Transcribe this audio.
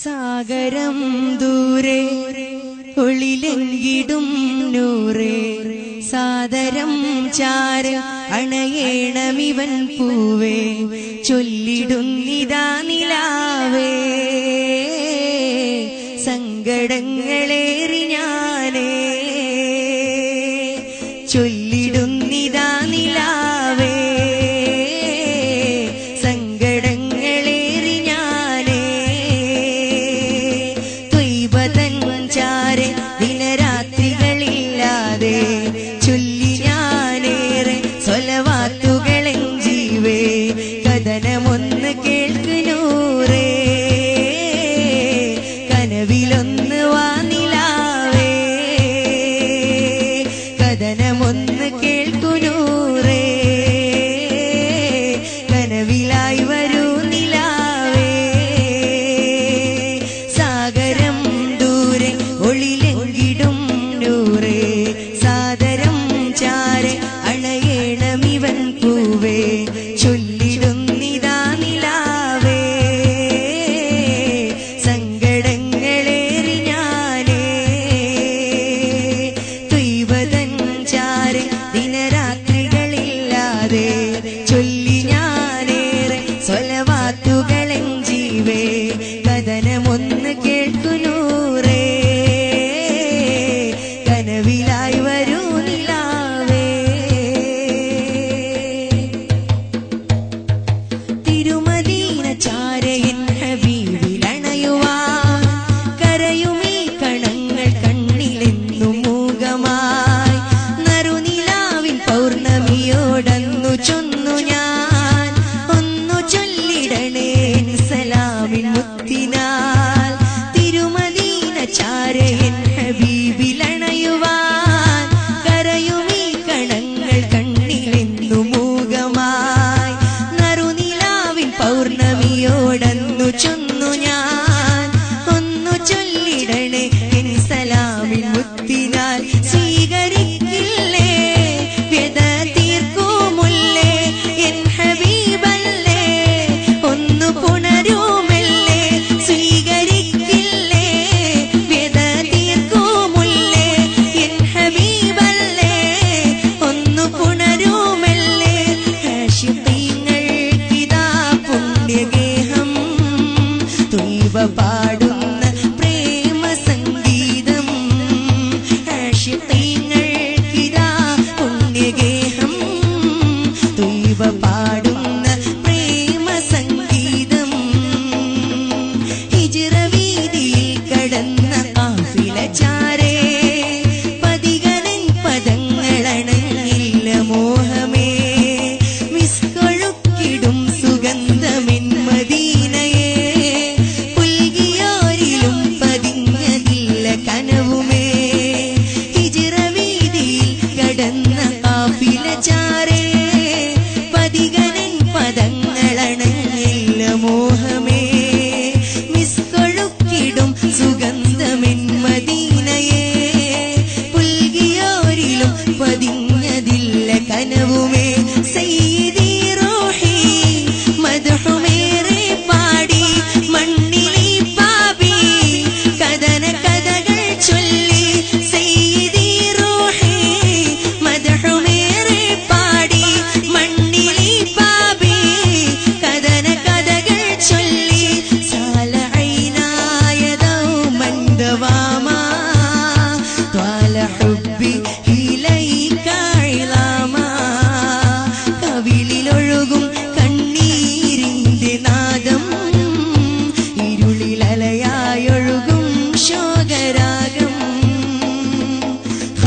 സാഗരം ദൂരെ ഒളിലെങ്കിടും നൂറേ സാദരം ചാര അണയേണമിവൻ പൂവേ ചൊല്ലിടുന്നിതാ നിലാവേ സങ്കടങ്ങളേറി ഞാനേ ചൊല്ലിടുന്നിതാ നിലാവേ സങ്കടങ്ങളേറി ഞാനേ ത്വയ്ബതൻ ചാരെ ദിനരാത്രികളില്ലാതെ ചൊല്ലി ഞാനേറെ സ്വലവാത്തുകളെൻ ജീവേ കഥനമൊന്ന് കേൾക്ക് നൂറേ കനവിലൊന്ന് വാ നിലാവേ കഥനമൊന്ന് കേൾക്കു നൂറേ കനവിലായി വരൂ നിലാവേ സാഗരം ദൂരെ ഒളിലെങ്കിടും നൂറേ സാദരം ചാരെ അണയേണമിവൻ പൂവേ ചൊല്ലിടുന്നിതാ നിലാവേ സങ്കടങ്ങളേറി ഞാനേ ത്വയ്ബതൻ ചാരെ ദിനരാത്രികളില്ലാതെ